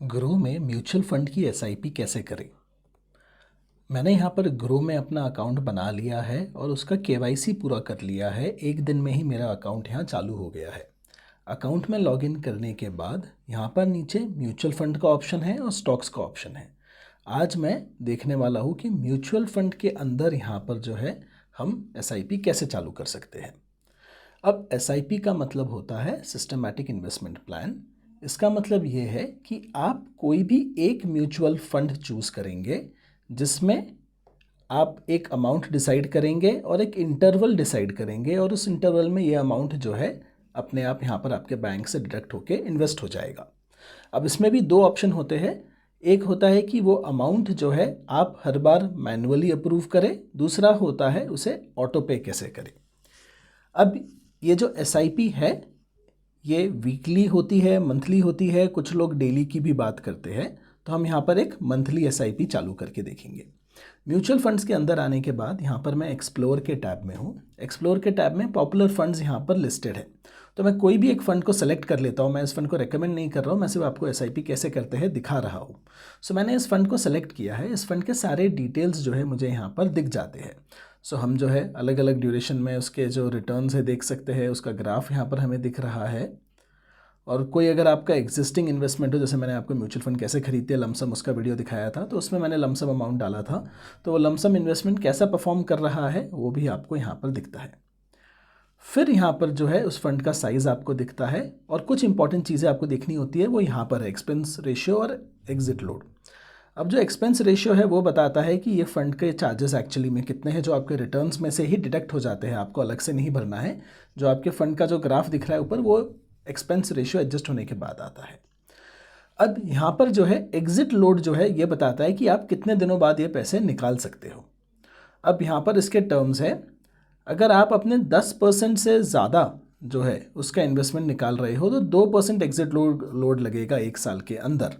Grow में mutual fund की SIP कैसे करें। मैंने यहाँ पर ग्रो में अपना अकाउंट बना लिया है और उसका केवाईसी पूरा कर लिया है। एक दिन में ही मेरा अकाउंट यहाँ चालू हो गया है। अकाउंट में लॉगिन करने के बाद यहाँ पर नीचे म्यूचुअल फंड का ऑप्शन है और स्टॉक्स का ऑप्शन है। आज मैं देखने वाला हूँ कि म्यूचुअल फंड के अंदर यहाँ पर जो है हम एसआईपी कैसे चालू कर सकते हैं। अब एसआईपी का मतलब होता है सिस्टमैटिक इन्वेस्टमेंट प्लान। इसका मतलब ये है कि आप कोई भी एक म्यूचुअल फंड चूज़ करेंगे जिसमें आप एक अमाउंट डिसाइड करेंगे और एक इंटरवल डिसाइड करेंगे और उस इंटरवल में ये अमाउंट जो है अपने आप यहाँ पर आपके बैंक से डिडक्ट होके इन्वेस्ट हो जाएगा। अब इसमें भी दो ऑप्शन होते हैं। एक होता है कि वो अमाउंट जो है आप हर बार मैनुअली अप्रूव करें, दूसरा होता है उसे ऑटो पे कैसे करें। अब ये जो एसआईपी है ये वीकली होती है, मंथली होती है, कुछ लोग डेली की भी बात करते हैं। तो हम यहाँ पर एक मंथली एसआईपी चालू करके देखेंगे। म्यूचुअल फंड्स के अंदर आने के बाद यहाँ पर मैं एक्सप्लोर के टैब में हूँ। एक्सप्लोर के टैब में पॉपुलर फंड्स यहाँ पर लिस्टेड है। तो मैं कोई भी एक फ़ंड को सेलेक्ट कर लेता हूँ। मैं इस फंड को रेकमेंड नहीं कर रहा हूँ, मैं सिर्फ आपको एसआईपी कैसे करते हैं दिखा रहा हूँ। सो मैंने इस फंड को सेलेक्ट किया है। इस फंड के सारे डिटेल्स जो है मुझे यहाँ पर दिख जाते हैं। सो हम जो है अलग अलग ड्यूरेशन में उसके जो रिटर्न्स है देख सकते हैं। उसका ग्राफ यहाँ पर हमें दिख रहा है। और कोई अगर आपका एग्जिस्टिंग इन्वेस्टमेंट हो, जैसे मैंने आपको म्यूचुअल फंड कैसे खरीदते हैं लमसम उसका वीडियो दिखाया था, तो उसमें मैंने लमसम अमाउंट डाला था। तो वो लमसम इन्वेस्टमेंट कैसा परफॉर्म कर रहा है वो भी आपको यहाँ पर दिखता है। फिर यहाँ पर जो है उस फंड का साइज़ आपको दिखता है और कुछ इंपॉर्टेंट चीज़ें आपको देखनी होती है वो यहाँ पर है, एक्सपेंस रेशियो और एग्जिट लोड। अब जो एक्सपेंस रेशियो है वो बताता है कि ये फ़ंड के चार्जेस एक्चुअली में कितने हैं, जो आपके रिटर्न्स में से ही डिडक्ट हो जाते हैं, आपको अलग से नहीं भरना है। जो आपके फ़ंड का जो ग्राफ दिख रहा है ऊपर वो एक्सपेंस रेशियो एडजस्ट होने के बाद आता है। अब यहाँ पर जो है एग्जिट लोड जो है ये बताता है कि आप कितने दिनों बाद ये पैसे निकाल सकते हो। अब यहाँ पर इसके टर्म्स है, अगर आप अपने 10% से ज़्यादा जो है उसका इन्वेस्टमेंट निकाल रहे हो तो 2% एग्जिट लोड लगेगा एक साल के अंदर।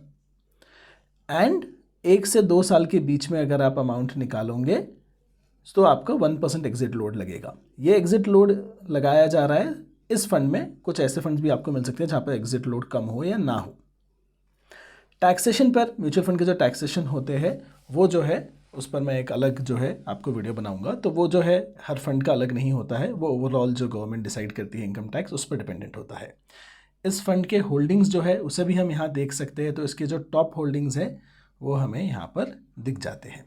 एंड 1 से 2 साल के बीच में अगर आप अमाउंट निकालोगे तो आपका 1% एग्जिट लोड लगेगा। ये एग्जिट लोड लगाया जा रहा है इस फंड में। कुछ ऐसे फंड्स भी आपको मिल सकते हैं जहाँ पर एग्जिट लोड कम हो या ना हो। टैक्सेशन पर म्यूचुअल फंड के जो टैक्सेशन होते हैं वो जो है उस पर मैं एक अलग जो है आपको वीडियो बनाऊंगा। तो वो जो है हर फंड का अलग नहीं होता है, वो ओवरऑल जो गवर्नमेंट डिसाइड करती है इनकम टैक्स उस पर डिपेंडेंट होता है। इस फंड के होल्डिंग्स जो है उसे भी हम यहाँ देख सकते हैं। तो इसके जो टॉप होल्डिंग्स है वो हमें यहाँ पर दिख जाते हैं।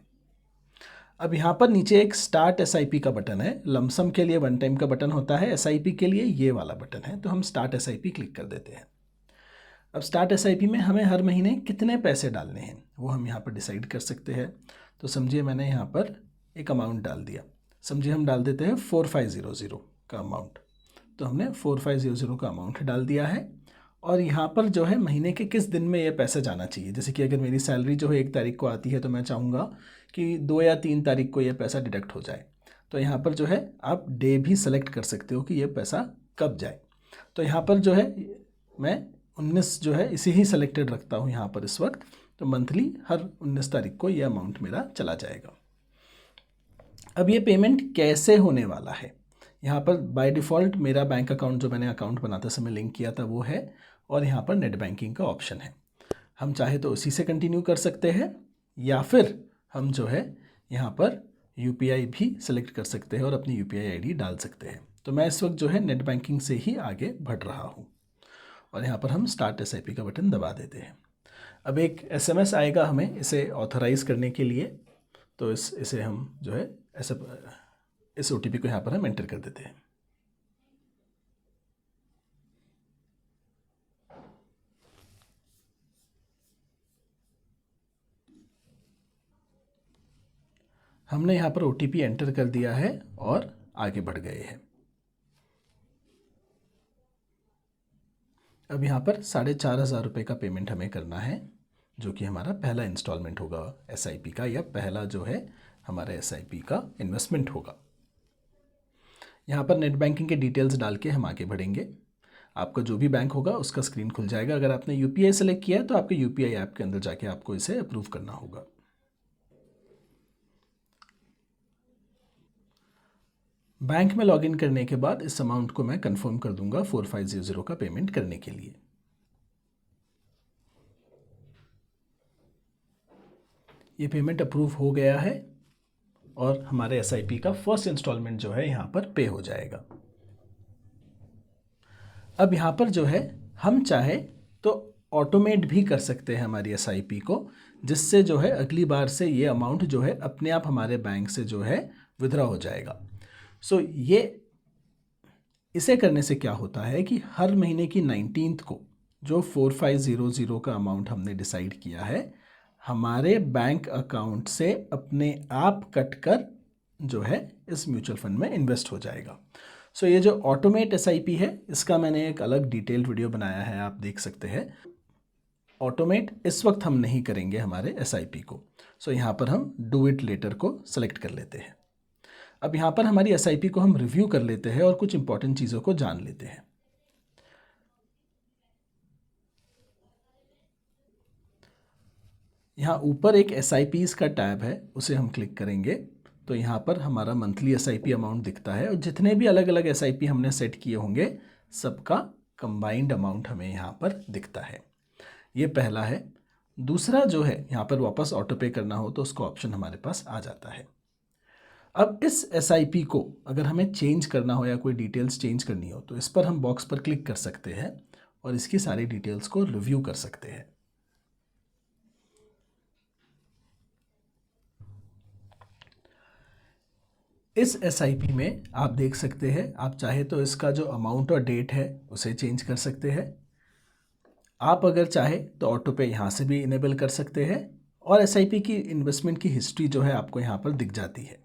अब यहाँ पर नीचे एक स्टार्ट एसआईपी का बटन है। लमसम के लिए वन टाइम का बटन होता है, एसआईपी के लिए ये वाला बटन है। तो हम स्टार्ट एसआईपी क्लिक कर देते हैं। अब स्टार्ट एसआईपी में हमें हर महीने कितने पैसे डालने हैं वो हम यहाँ पर डिसाइड कर सकते हैं। तो समझिए मैंने यहाँ पर एक अमाउंट डाल दिया। समझिए हम डाल देते हैं 4500 का अमाउंट। तो हमने 4500 का अमाउंट डाल दिया है। और यहाँ पर जो है महीने के किस दिन में ये पैसा जाना चाहिए, जैसे कि अगर मेरी सैलरी जो है 1 तारीख को आती है तो मैं चाहूँगा कि 2 या 3 तारीख को ये पैसा डिडक्ट हो जाए। तो यहाँ पर जो है आप डे भी सेलेक्ट कर सकते हो कि ये पैसा कब जाए। तो यहाँ पर जो है मैं 19 जो है इसे ही सेलेक्टेड रखता हूँ यहाँ पर इस वक्त। तो मंथली हर 19 तारीख को ये अमाउंट मेरा चला जाएगा। अब ये पेमेंट कैसे होने वाला है, यहाँ पर बाय डिफ़ॉल्ट मेरा बैंक अकाउंट जो मैंने अकाउंट बनाते समय लिंक किया था वो है और यहाँ पर नेट बैंकिंग का ऑप्शन है। हम चाहे तो उसी से कंटिन्यू कर सकते हैं या फिर हम जो है यहाँ पर यूपीआई भी सिलेक्ट कर सकते हैं और अपनी यूपीआई आईडी डाल सकते हैं। तो मैं इस वक्त जो है नेट बैंकिंग से ही आगे बढ़ रहा हूँ और यहाँ पर हम स्टार्ट एसआईपी का बटन दबा देते हैं। अब एक एसएमएस आएगा हमें इसे ऑथराइज़ करने के लिए। तो इसे हम जो है ऐसे इस ओटीपी को यहाँ पर हम एंटर कर देते हैं। हमने यहाँ पर ओटीपी एंटर कर दिया है और आगे बढ़ गए हैं। अब यहाँ पर 4500 रुपये का पेमेंट हमें करना है, जो कि हमारा पहला इंस्टॉलमेंट होगा एसआईपी का, या पहला जो है हमारा एसआईपी का इन्वेस्टमेंट होगा। यहाँ पर नेट बैंकिंग के डिटेल्स डाल के हम आगे बढ़ेंगे। आपका जो भी बैंक होगा उसका स्क्रीन खुल जाएगा। अगर आपने यूपीआई सेलेक्ट किया है तो आपके यूपीआई ऐप के अंदर जाके आपको इसे अप्रूव करना होगा। बैंक में लॉगिन करने के बाद इस अमाउंट को मैं कंफर्म कर दूंगा 4500 का पेमेंट करने के लिए। ये पेमेंट अप्रूव हो गया है और हमारे एसआईपी का फर्स्ट इंस्टॉलमेंट जो है यहाँ पर पे हो जाएगा। अब यहाँ पर जो है हम चाहे तो ऑटोमेट भी कर सकते हैं हमारी एसआईपी को, जिससे जो है अगली बार से ये अमाउंट जो है अपने आप हमारे बैंक से जो है विथड्रॉ हो जाएगा। सो ये इसे करने से क्या होता है कि हर महीने की 19th को जो 4500 का अमाउंट हमने डिसाइड किया है हमारे बैंक अकाउंट से अपने आप कट कर जो है इस म्यूचुअल फंड में इन्वेस्ट हो जाएगा। सो ये जो ऑटोमेट एसआईपी है इसका मैंने एक अलग डिटेल्ड वीडियो बनाया है, आप देख सकते हैं। ऑटोमेट इस वक्त हम नहीं करेंगे हमारे एसआईपी को। सो यहाँ पर हम डू इट लेटर को सेलेक्ट कर लेते हैं। अब यहाँ पर हमारी एसआईपी को हम रिव्यू कर लेते हैं और कुछ इंपॉर्टेंट चीज़ों को जान लेते हैं। यहाँ ऊपर एक एसआईपीज़ का टैब है, उसे हम क्लिक करेंगे तो यहाँ पर हमारा मंथली एसआईपी अमाउंट दिखता है और जितने भी अलग अलग एसआईपी हमने सेट किए होंगे सबका कंबाइंड अमाउंट हमें यहाँ पर दिखता है। ये पहला है। दूसरा जो है यहाँ पर वापस ऑटो पे करना हो तो उसका ऑप्शन हमारे पास आ जाता है। अब इस एसआईपी को अगर हमें चेंज करना हो या कोई डिटेल्स चेंज करनी हो तो इस पर हम बॉक्स पर क्लिक कर सकते हैं और इसकी सारी डिटेल्स को रिव्यू कर सकते हैं। इस एसआईपी में आप देख सकते हैं, आप चाहे तो इसका जो अमाउंट और डेट है उसे चेंज कर सकते हैं। आप अगर चाहे तो ऑटो पे यहाँ से भी इनेबल कर सकते हैं और एसआईपी की इन्वेस्टमेंट की हिस्ट्री जो है आपको यहाँ पर दिख जाती है।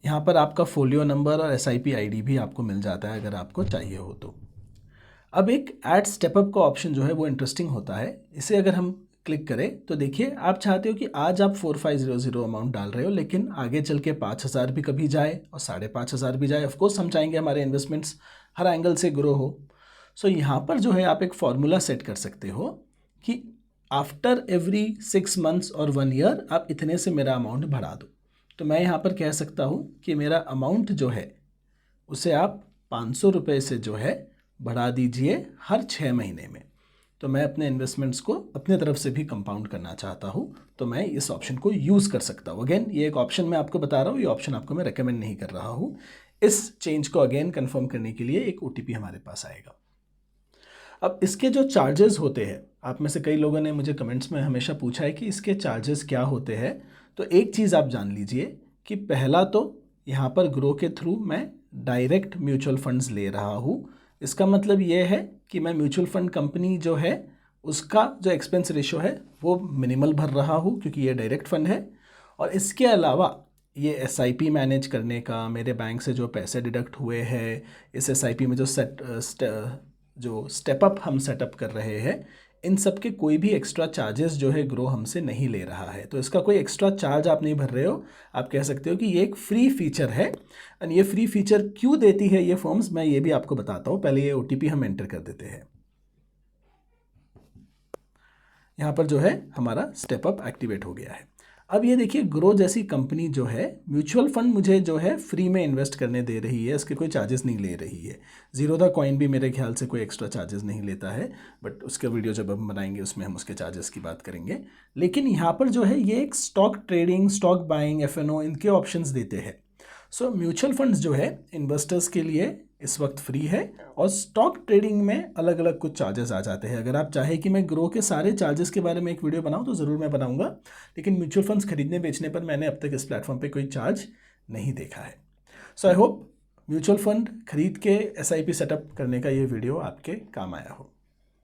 यहाँ पर आपका फोलियो नंबर और एसआईपी आईडी भी आपको मिल जाता है अगर आपको चाहिए हो तो। अब एक ऐड स्टेपअप का ऑप्शन जो है वो इंटरेस्टिंग होता है। इसे अगर हम क्लिक करें तो देखिए आप चाहते हो कि आज आप 4500 अमाउंट डाल रहे हो लेकिन आगे चल के 5000 भी कभी जाए और 5500 भी जाए। ऑफकोर्स हम चाहेंगे हमारे इन्वेस्टमेंट्स हर एंगल से ग्रो हो। सो यहाँ पर जो है आप एक फॉर्मूला सेट कर सकते हो कि आफ्टर एवरी 6 मंथ्स और 1 ईयर आप इतने से मेरा अमाउंट बढ़ा दो। तो मैं यहाँ पर कह सकता हूँ कि मेरा अमाउंट जो है उसे आप 500 रुपये से जो है बढ़ा दीजिए हर 6 महीने में। तो मैं अपने इन्वेस्टमेंट्स को अपने तरफ से भी कंपाउंड करना चाहता हूँ तो मैं इस ऑप्शन को यूज़ कर सकता हूँ। अगेन ये एक ऑप्शन मैं आपको बता रहा हूँ, ये ऑप्शन आपको मैं रेकमेंड नहीं कर रहा हूँ। इस चेंज को अगेन कंफर्म करने के लिए एक ओटीपी हमारे पास आएगा। अब इसके जो चार्जेस होते हैं, आप में से कई लोगों ने मुझे कमेंट्स में हमेशा पूछा है कि इसके चार्जेस क्या होते हैं। तो एक चीज़ आप जान लीजिए कि पहला तो यहाँ पर ग्रो के थ्रू मैं डायरेक्ट म्यूचुअल फंड्स ले रहा हूँ। इसका मतलब ये है कि मैं म्यूचुअल फंड कंपनी जो है उसका जो एक्सपेंस रेशियो है वो मिनिमल भर रहा हूँ क्योंकि ये डायरेक्ट फंड है। और इसके अलावा ये एसआईपी मैनेज करने का, मेरे बैंक से जो पैसे डिडक्ट हुए हैं, इस एसआईपी में जो स्टेप अप हम सेटअप कर रहे हैं, इन सब के कोई भी एक्स्ट्रा चार्जेस जो है ग्रो हमसे नहीं ले रहा है। तो इसका कोई एक्स्ट्रा चार्ज आप नहीं भर रहे हो। आप कह सकते हो कि ये एक फ्री फीचर है। एंड ये फ्री फीचर क्यों देती है ये फर्म्स, मैं ये भी आपको बताता हूँ। पहले ये ओटीपी हम एंटर कर देते हैं। यहाँ पर जो है हमारा स्टेप अप एक्टिवेट हो गया है। अब ये देखिए ग्रो जैसी कंपनी जो है म्यूचुअल फंड मुझे जो है फ्री में इन्वेस्ट करने दे रही है, इसके कोई चार्जेस नहीं ले रही है। ज़ीरोधा कॉइन भी मेरे ख्याल से कोई एक्स्ट्रा चार्जेस नहीं लेता है, बट उसका वीडियो जब हम बनाएंगे उसमें हम उसके चार्जेस की बात करेंगे। लेकिन यहाँ पर जो है ये एक stock trading, stock buying, FNO इनके ऑप्शंस देते हैं। सो म्यूचुअल फंड्स जो है इन्वेस्टर्स के लिए इस वक्त फ्री है और स्टॉक ट्रेडिंग में अलग अलग कुछ चार्जेस आ जाते हैं। अगर आप चाहे कि मैं ग्रो के सारे चार्जेस के बारे में एक वीडियो बनाऊं तो ज़रूर मैं बनाऊंगा, लेकिन म्यूचुअल फंड्स खरीदने बेचने पर मैंने अब तक इस प्लेटफॉर्म पे कोई चार्ज नहीं देखा है। सो आई होप म्यूचुअल फंड खरीद के एसआईपी सेटअप करने का ये वीडियो आपके काम आया हो।